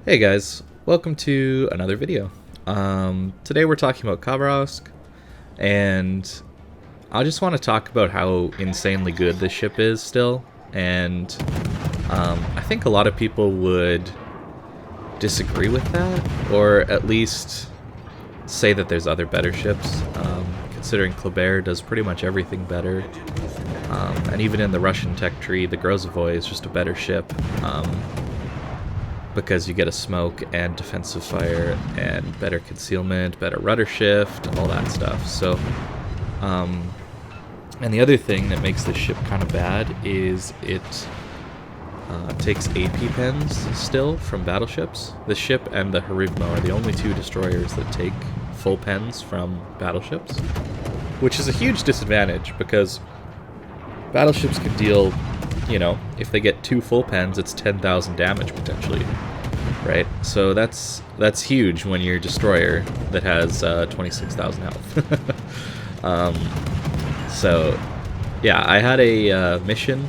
Hey guys, welcome to another video. Today we're talking about Khabarovsk, and I just want to talk about how insanely good this ship is still, and I think a lot of people would disagree with that, or at least say that there's other better ships, considering Khaba does pretty much everything better, and even in the Russian tech tree, the Grozavoy is just a better ship. Because you get a smoke and defensive fire and better concealment, better rudder shift, all that stuff. So, and the other thing that makes this ship kind of bad is it takes AP pens still from battleships. This ship and the Khabarovsk are the only two destroyers that take full pens from battleships, which is a huge disadvantage because battleships can deal, you know, if they get two full pens, it's 10,000 damage potentially, right? So that's huge when your destroyer that has 26,000 health. So yeah, I had a mission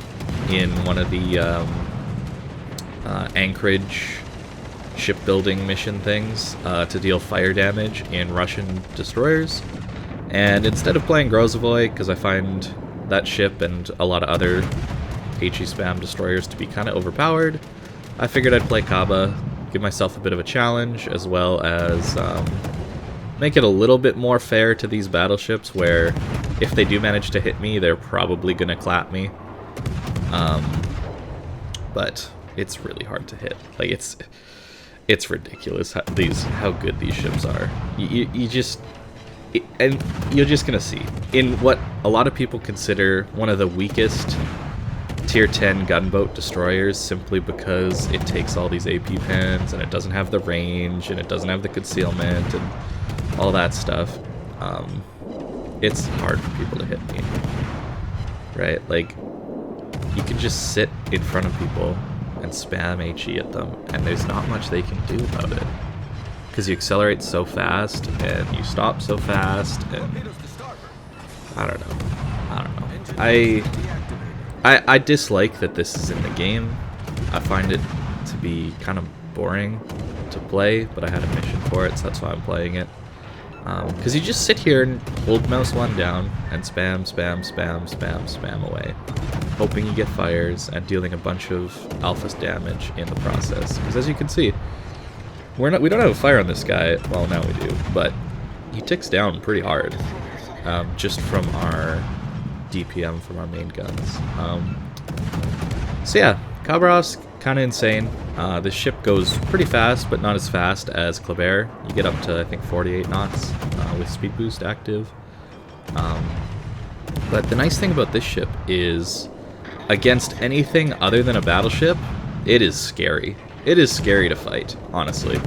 in one of the Anchorage shipbuilding mission things to deal fire damage in Russian destroyers, and instead of playing Grozavoy, because I find that ship and a lot of other HE spam destroyers to be kind of overpowered, I figured I'd play Khaba, give myself a bit of a challenge, as well as make it a little bit more fair to these battleships, where if they do manage to hit me, they're probably gonna clap me. But it's really hard to hit. Like, it's ridiculous how good these ships are. And you're just gonna see in what a lot of people consider one of the weakest tier 10 gunboat destroyers, simply because it takes all these AP pens and it doesn't have the range and it doesn't have the concealment and all that stuff. It's hard for people to hit me, right? Like, you can just sit in front of people and spam HE at them, and there's not much they can do about it, because you accelerate so fast and you stop so fast, and I don't know. I dislike that this is in the game. I find it to be kind of boring to play, but I had a mission for it, so that's why I'm playing it. Because you just sit here and hold mouse 1 down and spam away, hoping you get fires and dealing a bunch of alpha damage in the process. Because as you can see, we don't have a fire on this guy. Well, now we do, but he ticks down pretty hard, just from our DPM from our main guns. So yeah, Khabarovsk, kind of insane. This ship goes pretty fast, but not as fast as Khaba. You get up to, I think, 48 knots with speed boost active. But the nice thing about this ship is, against anything other than a battleship, it is scary. It is scary to fight, honestly.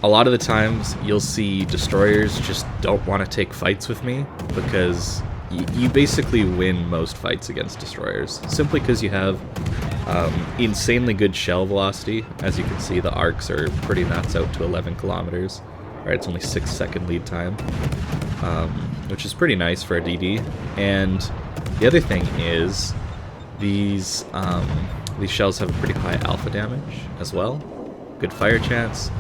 A lot of the times you'll see destroyers just don't want to take fights with me, because you basically win most fights against destroyers, simply because you have insanely good shell velocity. As you can see, the arcs are pretty nuts, out to 11 kilometers. Right, it's only 6-second lead time, which is pretty nice for a DD. And the other thing is, these shells have a pretty high alpha damage as well, good fire chance.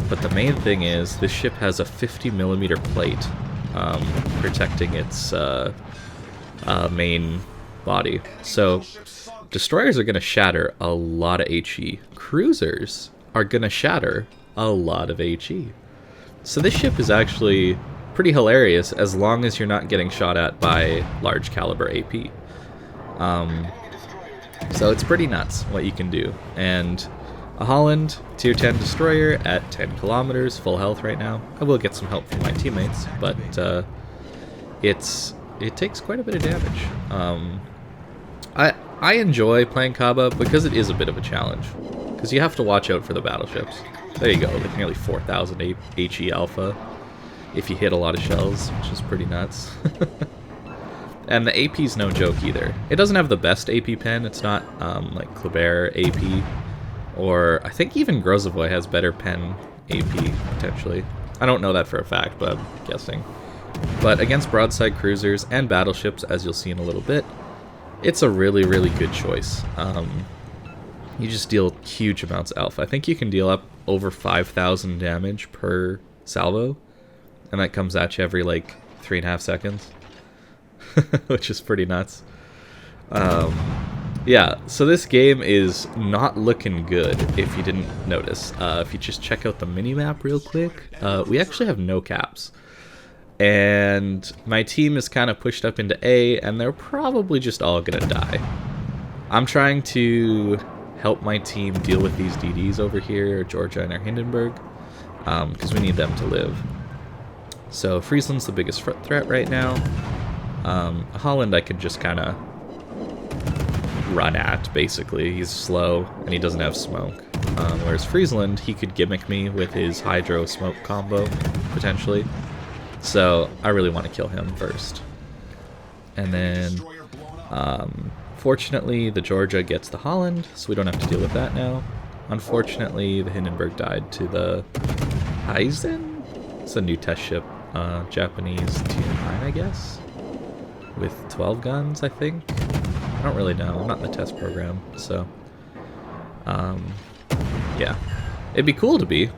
But the main thing is, this ship has a 50mm plate protecting its main body. So destroyers are going to shatter a lot of HE. Cruisers are going to shatter a lot of HE. So this ship is actually pretty hilarious, as long as you're not getting shot at by large caliber AP. So it's pretty nuts what you can do. And a Holland tier 10 destroyer at 10 kilometers, full health right now. I will get some help from my teammates, but it takes quite a bit of damage. I enjoy playing Khaba because it is a bit of a challenge, because you have to watch out for the battleships. There you go, like nearly 4,000 HE alpha if you hit a lot of shells, which is pretty nuts. And the AP's no joke either. It doesn't have the best AP pen. It's not like Khaba AP, or I think even Grozavoy has better pen AP, potentially. I don't know that for a fact, but I'm guessing. But against broadside cruisers and battleships, as you'll see in a little bit, it's a really, really good choice. you just deal huge amounts of alpha. I think you can deal up over 5,000 damage per salvo, and that comes at you every like 3.5 seconds, which is pretty nuts. Yeah, so this game is not looking good, if you didn't notice. If you just check out the minimap real quick, we actually have no caps. And my team is kind of pushed up into A, and they're probably just all gonna die. I'm trying to help my team deal with these DDs over here, Georgia and our Hindenburg, because we need them to live. So Friesland's the biggest threat right now. Holland I could just kind of run at, basically. He's slow, and he doesn't have smoke. Whereas Friesland, he could gimmick me with his hydro smoke combo, potentially. So I really want to kill him first. And then, fortunately, the Georgia gets the Holland, so we don't have to deal with that now. Unfortunately, the Hindenburg died to the Eisen? It's a new test ship, Japanese Tier 9, I guess? With 12 guns, I think? I don't really know. I'm not in the test program, so... yeah. It'd be cool to be.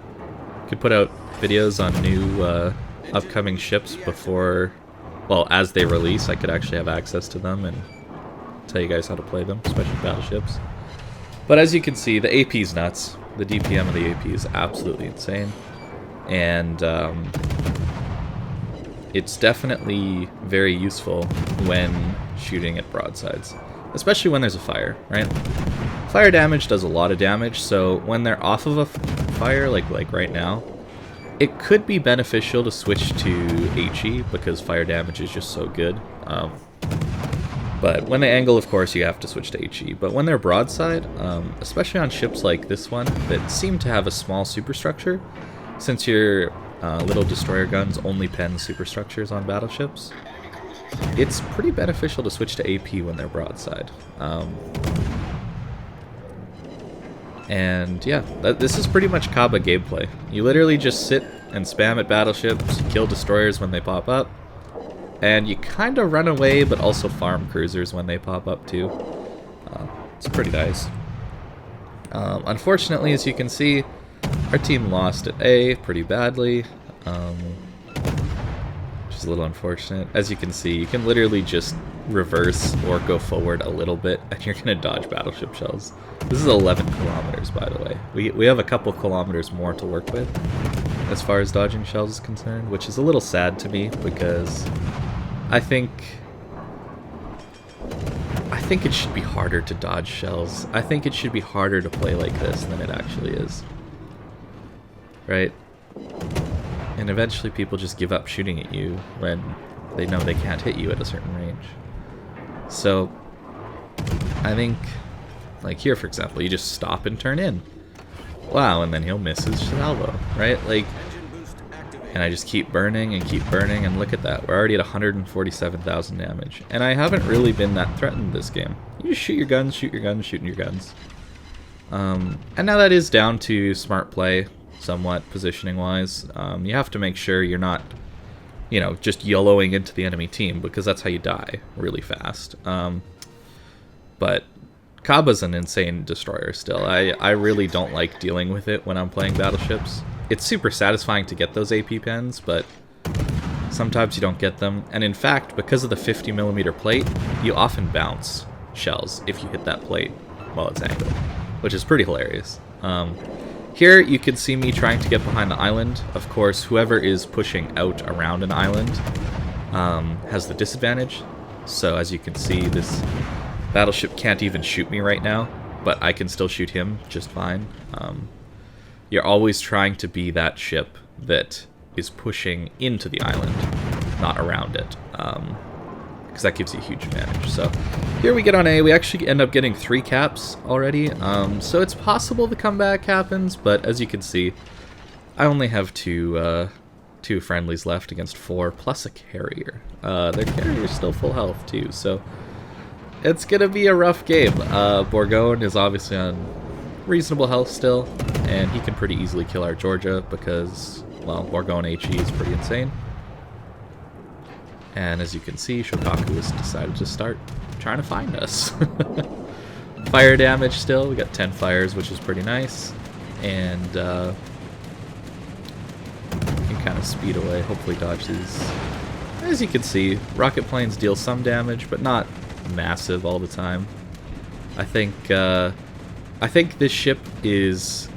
Could put out videos on new, upcoming ships before... Well, as they release, I could actually have access to them and tell you guys how to play them, especially battleships. But as you can see, the AP's nuts. The DPM of the AP is absolutely insane. And, it's definitely very useful when shooting at broadsides. Especially when there's a fire, right? Fire damage does a lot of damage, so when they're off of a fire, like right now, it could be beneficial to switch to HE because fire damage is just so good. But when they angle, of course, you have to switch to HE. But when they're broadside, especially on ships like this one that seem to have a small superstructure, since your little destroyer guns only pen superstructures on battleships, it's pretty beneficial to switch to AP when they're broadside. And yeah, this is pretty much Khaba gameplay. You literally just sit and spam at battleships, kill destroyers when they pop up, and you kind of run away but also farm cruisers when they pop up too. It's pretty nice. Unfortunately, as you can see, our team lost at A pretty badly, which is a little unfortunate. As you can see, you can literally just reverse or go forward a little bit and you're going to dodge battleship shells. This is 11 kilometers, by the way. We have a couple kilometers more to work with as far as dodging shells is concerned, which is a little sad to me because I think it should be harder to dodge shells. I think it should be harder to play like this than it actually is. Right? And eventually people just give up shooting at you when they know they can't hit you at a certain range. So, I think, like here for example, you just stop and turn in. Wow, and then he'll miss his salvo, right? Like, and I just keep burning, and look at that. We're already at 147,000 damage. And I haven't really been that threatened this game. You just shoot your guns, shooting your guns. And now that is down to smart play, somewhat, positioning-wise. You have to make sure you're not, you know, just YOLOing into the enemy team, because that's how you die really fast. But Khaba's an insane destroyer still. I really don't like dealing with it when I'm playing battleships. It's super satisfying to get those AP pens, but sometimes you don't get them. And in fact, because of the 50mm plate, you often bounce shells if you hit that plate while it's angled, which is pretty hilarious. Here you can see me trying to get behind the island. Of course, whoever is pushing out around an island has the disadvantage. So as you can see, this battleship can't even shoot me right now, but I can still shoot him just fine. You're always trying to be that ship that is pushing into the island, not around it, because that gives you a huge advantage. So here we get on A. We actually end up getting 3 caps already, so it's possible the comeback happens, but as you can see, I only have two friendlies left against 4, plus a carrier. Their carrier's still full health too, so it's gonna be a rough game. Bourgogne is obviously on reasonable health still, and he can pretty easily kill our Georgia because, well, Bourgogne HE is pretty insane. And as you can see, Shokaku has decided to start trying to find us. fire damage still. We got 10 fires, which is pretty nice. And can kind of speed away, hopefully dodge these. As you can see, rocket planes deal some damage, but not massive all the time. I think this ship is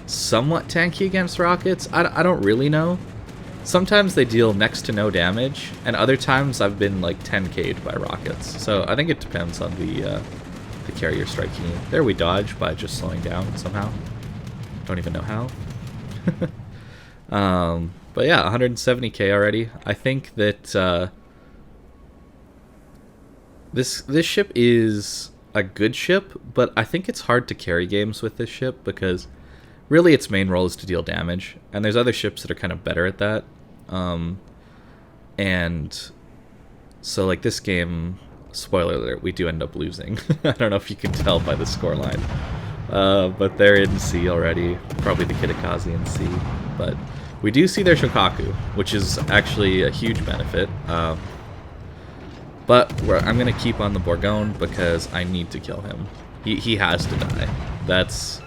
somewhat tanky against rockets. I don't really know. Sometimes they deal next to no damage, and other times I've been like 10k'd by rockets. So I think it depends on the carrier striking you. There we dodge by just slowing down somehow. Don't even know how. But yeah, 170k already. I think that this ship is a good ship, but I think it's hard to carry games with this ship because really its main role is to deal damage, and there's other ships that are kind of better at that. And so like this game, spoiler alert, we do end up losing. I don't know if you can tell by the scoreline, but they're in C already, probably the Kitakaze in C, but we do see their Shokaku, which is actually a huge benefit. But I'm going to keep on the Bourgogne because I need to kill him. He has to die. That's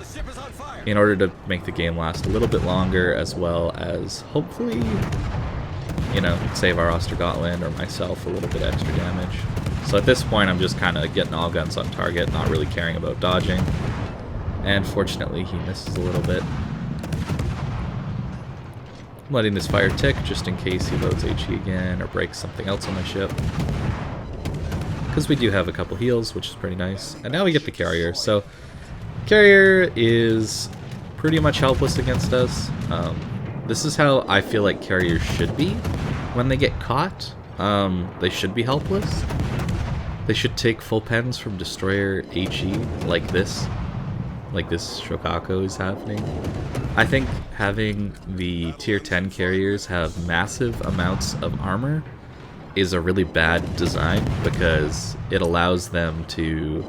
in order to make the game last a little bit longer, as well as hopefully, you know, save our Ostergotland or myself a little bit extra damage. So at this point I'm just kind of getting all guns on target, not really caring about dodging. And fortunately he misses a little bit. I'm letting this fire tick just in case he loads HE again or breaks something else on the ship. Because we do have a couple heals, which is pretty nice. And now we get the carrier. So carrier is pretty much helpless against us. This is how I feel like carriers should be when they get caught. They should be helpless. They should take full pens from destroyer HE like this Shokaku is happening. I think having the tier 10 carriers have massive amounts of armor is a really bad design because it allows them to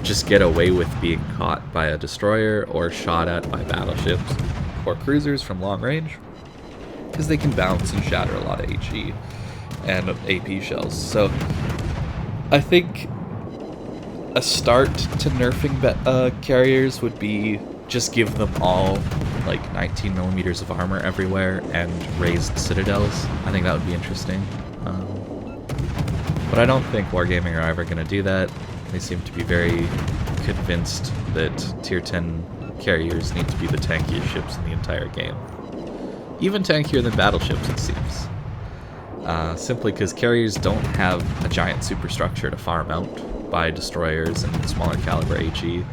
just get away with being caught by a destroyer or shot at by battleships or cruisers from long range, because they can bounce and shatter a lot of HE and AP shells. So I think a start to nerfing carriers would be just give them all like 19 millimeters of armor everywhere and raised citadels. I think that would be interesting. But I don't think Wargaming are ever going to do that. They seem to be very convinced that tier 10 carriers need to be the tankiest ships in the entire game. Even tankier than battleships, it seems. Simply because carriers don't have a giant superstructure to farm out by destroyers and smaller caliber HE.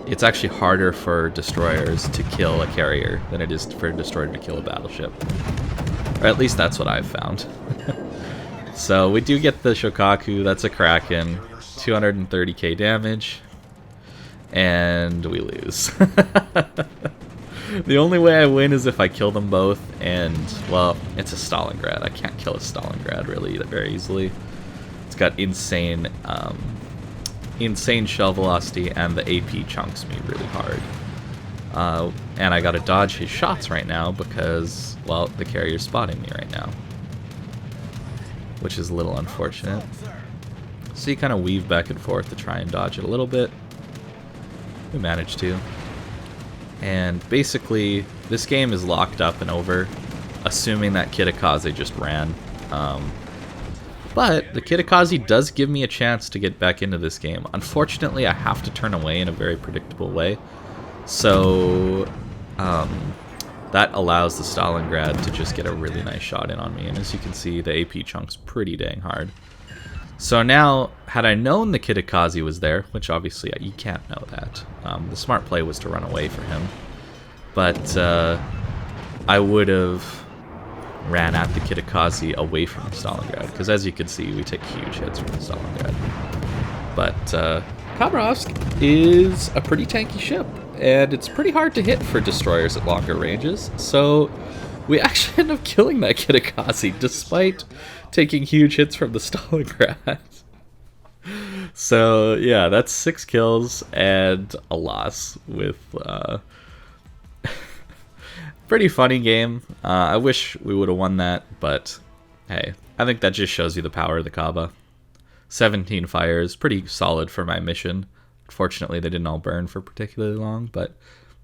It's actually harder for destroyers to kill a carrier than it is for a destroyer to kill a battleship. Or at least that's what I've found. So we do get the Shokaku, that's a Kraken, 230k damage, and we lose. The only way I win is if I kill them both, and, well, it's a Stalingrad. I can't kill a Stalingrad really very easily. It's got insane shell velocity, and the AP chunks me really hard. And I gotta dodge his shots right now because, well, the carrier's spotting me right now, which is a little unfortunate. So you kind of weave back and forth to try and dodge it a little bit. We managed to. And basically, this game is locked up and over, assuming that Kitakaze just ran. But the Kitakaze does give me a chance to get back into this game. Unfortunately, I have to turn away in a very predictable way. So that allows the Stalingrad to just get a really nice shot in on me. And as you can see, the AP chunk's pretty dang hard. So now, had I known the Kitakaze was there, which obviously you can't know that, the smart play was to run away from him. But I would have ran at the Kitakaze away from the Stalingrad, because as you can see, we take huge hits from the Stalingrad. But Khabarovsk is a pretty tanky ship, and it's pretty hard to hit for destroyers at longer ranges, so we actually end up killing that Kitakaze, despite taking huge hits from the Stalingrad. So yeah, that's 6 kills and a loss with pretty funny game. I wish we would have won that, but hey, I think that just shows you the power of the Khaba. 17 fires, pretty solid for my mission. Fortunately, they didn't all burn for particularly long, but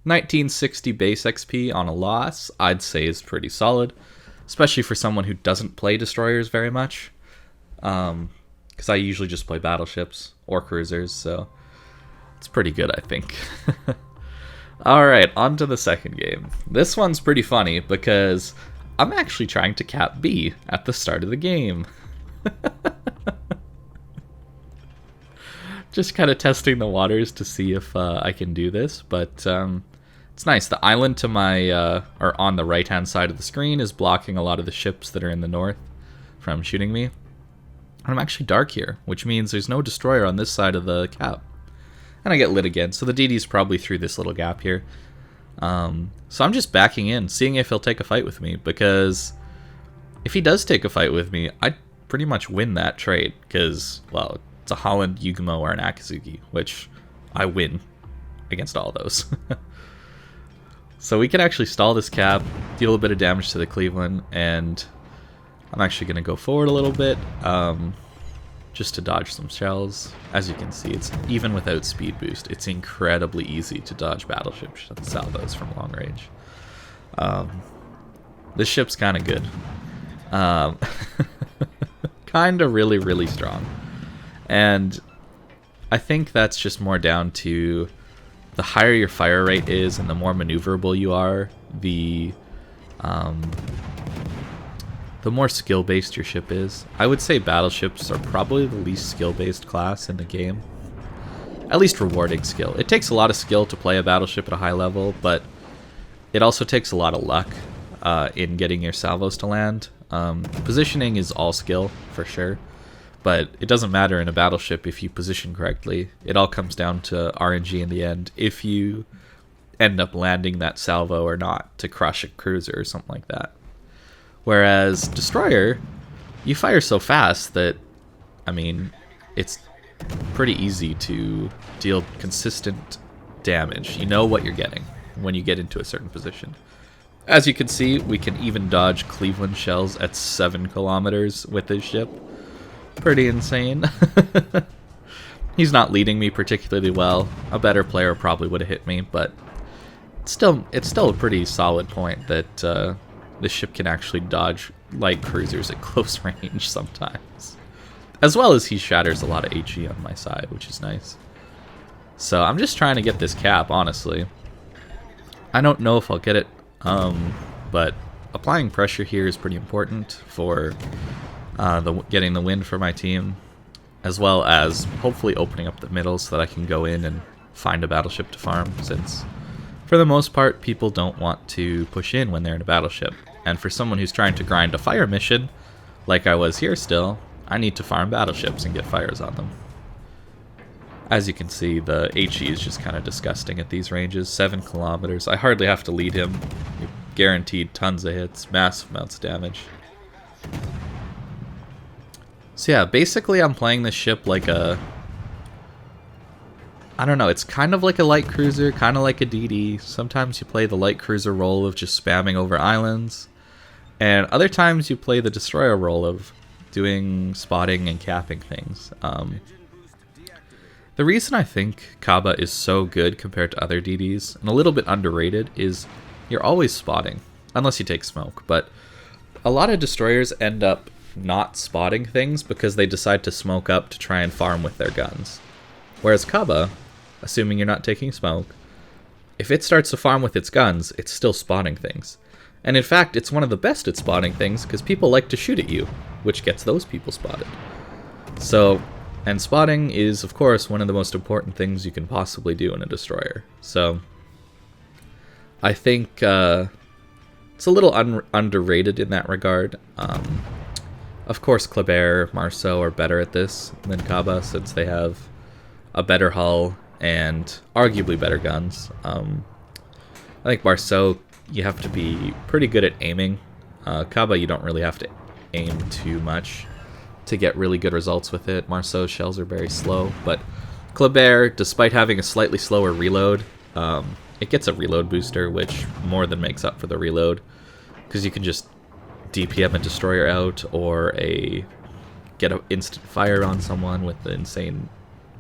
1960 base XP on a loss, I'd say is pretty solid, especially for someone who doesn't play destroyers very much. Because I usually just play battleships or cruisers, so it's pretty good, I think. Alright, on to the second game. This one's pretty funny because I'm actually trying to cap B at the start of the game. Just kind of testing the waters to see if I can do this, but it's nice. The island to my, or on the right-hand side of the screen is blocking a lot of the ships that are in the north from shooting me. And I'm actually dark here, which means there's no destroyer on this side of the cap. And I get lit again, so the DD's probably through this little gap here. So I'm just backing in, seeing if he'll take a fight with me, because if he does take a fight with me, I'd pretty much win that trade, because, well, it's a Holland, Yugumo, or an Akizuki, which I win against all those. So we can actually stall this cap, deal a bit of damage to the Cleveland, and I'm actually going to go forward a little bit, just to dodge some shells. As you can see, it's even without speed boost, it's incredibly easy to dodge battleship salvos from long range. This ship's kind of good. Kind of really, really strong. And I think that's just more down to the higher your fire rate is and the more maneuverable you are, the more skill-based your ship is. I would say battleships are probably the least skill-based class in the game. At least rewarding skill. It takes a lot of skill to play a battleship at a high level, but it also takes a lot of luck in getting your salvos to land. Positioning is all skill, for sure. But it doesn't matter in a battleship if you position correctly. It all comes down to RNG in the end, if you end up landing that salvo or not to crush a cruiser or something like that. Whereas destroyer, you fire so fast that, I mean, it's pretty easy to deal consistent damage. You know what you're getting when you get into a certain position. As you can see, we can even dodge Cleveland shells at 7 kilometers with this ship. Pretty insane. He's not leading me particularly well. A better player probably would have hit me, but it's still a pretty solid point that this ship can actually dodge light cruisers at close range sometimes. As well as he shatters a lot of HE on my side, which is nice. So I'm just trying to get this cap, honestly. I don't know if I'll get it, but applying pressure here is pretty important for getting the win for my team, as well as hopefully opening up the middle so that I can go in and find a battleship to farm, since for the most part people don't want to push in when they're in a battleship. And for someone who's trying to grind a fire mission, like I was here still, I need to farm battleships and get fires on them. As you can see, the HE is just kind of disgusting at these ranges. 7 kilometers. I hardly have to lead him. You're guaranteed tons of hits, massive amounts of damage. So yeah, basically I'm playing this ship like a... I don't know, it's kind of like a light cruiser, kind of like a DD. Sometimes you play the light cruiser role of just spamming over islands. And other times you play the destroyer role of doing spotting and capping things. The reason I think Khaba is so good compared to other DDs, and a little bit underrated, is you're always spotting, unless you take smoke. But a lot of destroyers end up not spotting things because they decide to smoke up to try and farm with their guns. Whereas Khaba, assuming you're not taking smoke, if it starts to farm with its guns, it's still spotting things. And in fact, it's one of the best at spotting things because people like to shoot at you, which gets those people spotted. So, and spotting is, of course, one of the most important things you can possibly do in a destroyer. So, I think it's a little underrated in that regard. Of course, Kleber, Marceau are better at this than Khaba, since they have a better hull and arguably better guns. I think Marceau, you have to be pretty good at aiming. Khaba, you don't really have to aim too much to get really good results with it. Marceau's shells are very slow, but Kleber, despite having a slightly slower reload, it gets a reload booster, which more than makes up for the reload, because you can just DPM a destroyer out or get an instant fire on someone with the insane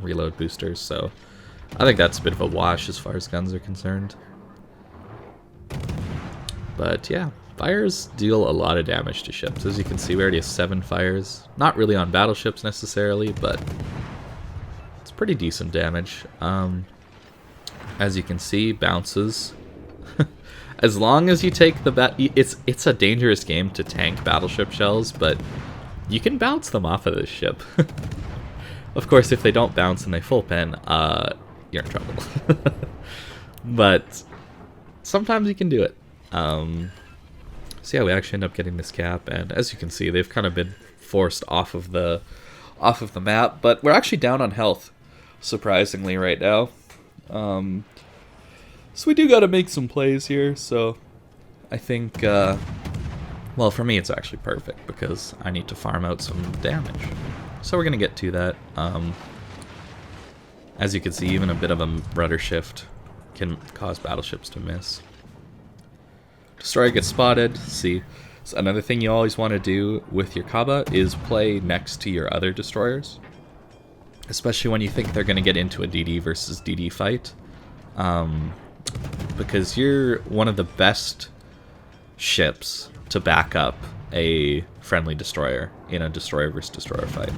reload boosters. So I think that's a bit of a wash as far as guns are concerned. But yeah, fires deal a lot of damage to ships. As you can see, we already have 7 fires. Not really on battleships necessarily, but it's pretty decent damage. As you can see, bounces. As long as you take the it's a dangerous game to tank battleship shells, but you can bounce them off of this ship. Of course, if they don't bounce and they full pen, you're in trouble. But sometimes you can do it. So yeah, we actually end up getting this cap, and as you can see, they've kind of been forced off of the map. But we're actually down on health, surprisingly, right now. So we do got to make some plays here. So I think, well, for me, it's actually perfect because I need to farm out some damage. So we're gonna get to that. As you can see, even a bit of a rudder shift can cause battleships to miss. Destroyer gets spotted. See, so another thing you always want to do with your Khaba is play next to your other destroyers, especially when you think they're going to get into a DD versus DD fight, because you're one of the best ships to back up a friendly destroyer in a destroyer versus destroyer fight.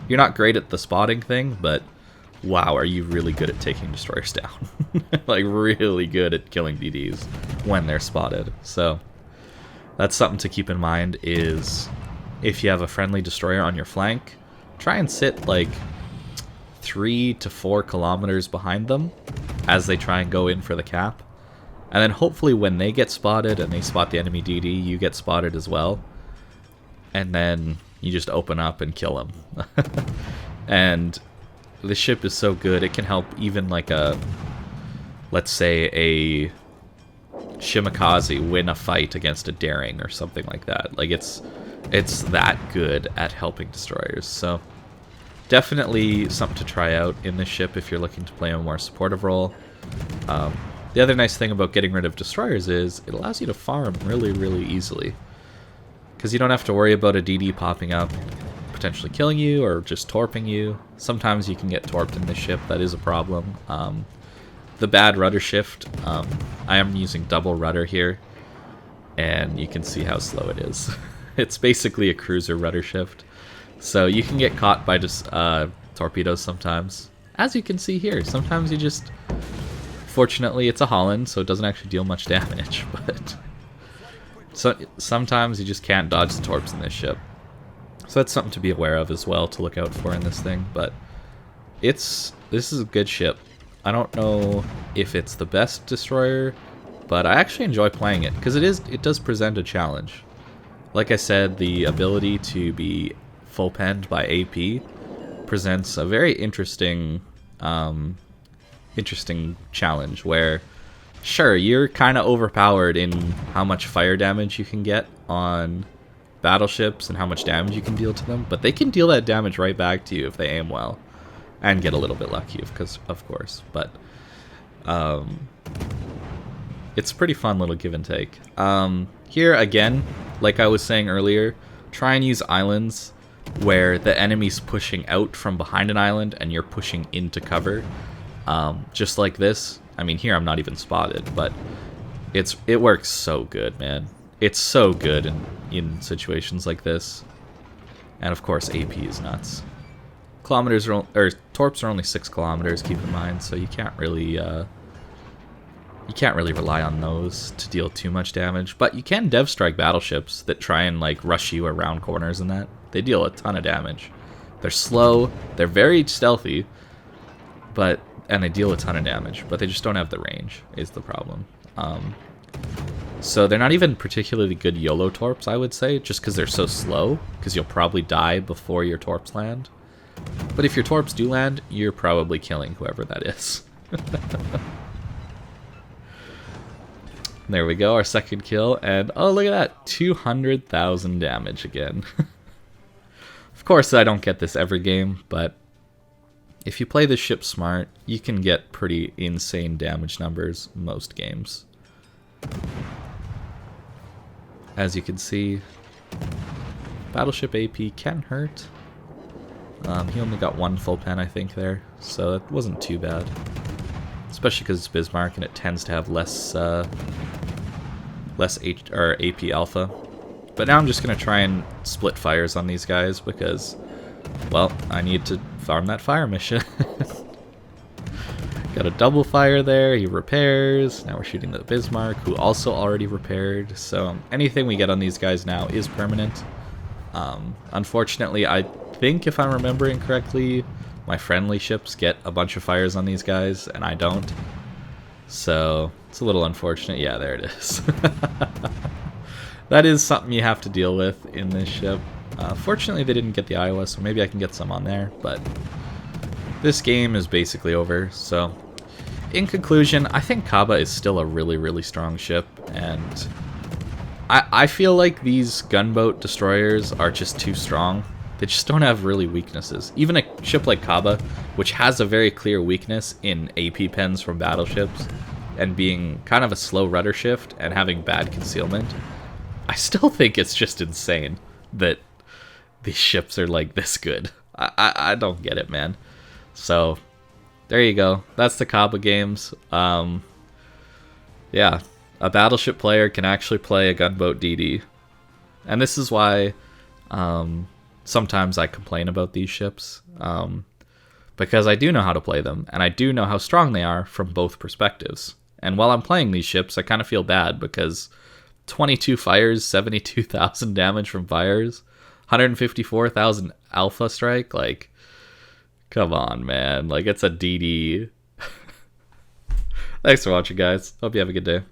You're not great at the spotting thing, but wow, are you really good at taking destroyers down. Like, really good at killing DDs when they're spotted. So that's something to keep in mind, is if you have a friendly destroyer on your flank, try and sit like 3 to 4 kilometers behind them as they try and go in for the cap. And then hopefully when they get spotted and they spot the enemy DD, you get spotted as well. And then you just open up and kill them. And the ship is so good, it can help even like a, let's say a Shimakaze win a fight against a Daring or something like that. Like, it's that good at helping destroyers. So definitely something to try out in this ship if you're looking to play a more supportive role. The other nice thing about getting rid of destroyers is it allows you to farm really, really easily, because you don't have to worry about a DD popping up, potentially killing you or just torping you. Sometimes you can get torped in this ship. That is a problem. The bad rudder shift, I am using double rudder here, and you can see how slow it is. It's basically a cruiser rudder shift, so you can get caught by just torpedoes sometimes. As you can see here, sometimes you just, fortunately it's a Holland, so it doesn't actually deal much damage, but so sometimes you just can't dodge the torps in this ship. So that's something to be aware of as well, to look out for in this thing. But this is a good ship. I don't know if it's the best destroyer, but I actually enjoy playing it because it does present a challenge. Like I said, the ability to be full penned by AP presents a very interesting challenge where, sure, you're kind of overpowered in how much fire damage you can get on battleships and how much damage you can deal to them, but they can deal that damage right back to you if they aim well and get a little bit lucky, of course. But it's a pretty fun little give and take. Here again, like I was saying earlier, try and use islands where the enemy's pushing out from behind an island and you're pushing into cover, just like this. I mean, here I'm not even spotted, but it works so good, man. It's so good in situations like this. And of course, AP is nuts. Torps are only 6 kilometers, keep in mind, so you can't really rely on those to deal too much damage. But you can dev strike battleships that try and like rush you around corners and that. They deal a ton of damage. They're slow, they're very stealthy, and they deal a ton of damage, but they just don't have the range, is the problem. So they're not even particularly good YOLO torps, I would say, just because they're so slow, because you'll probably die before your torps land. But if your torps do land, you're probably killing whoever that is. There we go, our second kill, and oh, look at that, 200,000 damage again. Of course, I don't get this every game, but if you play the ship smart, you can get pretty insane damage numbers most games. As you can see, Battleship AP can hurt. He only got 1 full pen, I think, there, so it wasn't too bad. especially because it's Bismarck and it tends to have less AP alpha. But now I'm just going to try and split fires on these guys because, well, I need to farm that fire mission. Got a double fire there, he repairs. Now we're shooting the Bismarck, who also already repaired. So anything we get on these guys now is permanent. Unfortunately, I think if I'm remembering correctly, my friendly ships get a bunch of fires on these guys, and I don't. So it's a little unfortunate. Yeah, there it is. That is something you have to deal with in this ship. Fortunately, they didn't get the Iowa, so maybe I can get some on there, but this game is basically over. So in conclusion, I think Khaba is still a really, really strong ship, and I feel like these gunboat destroyers are just too strong. They just don't have really weaknesses. Even a ship like Khaba, which has a very clear weakness in AP pens from battleships, and being kind of a slow rudder shift and having bad concealment, I still think it's just insane that these ships are like this good. I don't get it, man. So there you go. That's the Khaba games. Yeah, a battleship player can actually play a gunboat DD. And this is why sometimes I complain about these ships. Because I do know how to play them, and I do know how strong they are from both perspectives. And while I'm playing these ships, I kind of feel bad because 22 fires, 72,000 damage from fires, 154,000 alpha strike, like, come on, man. Like, it's a DD. Thanks for watching, guys. Hope you have a good day.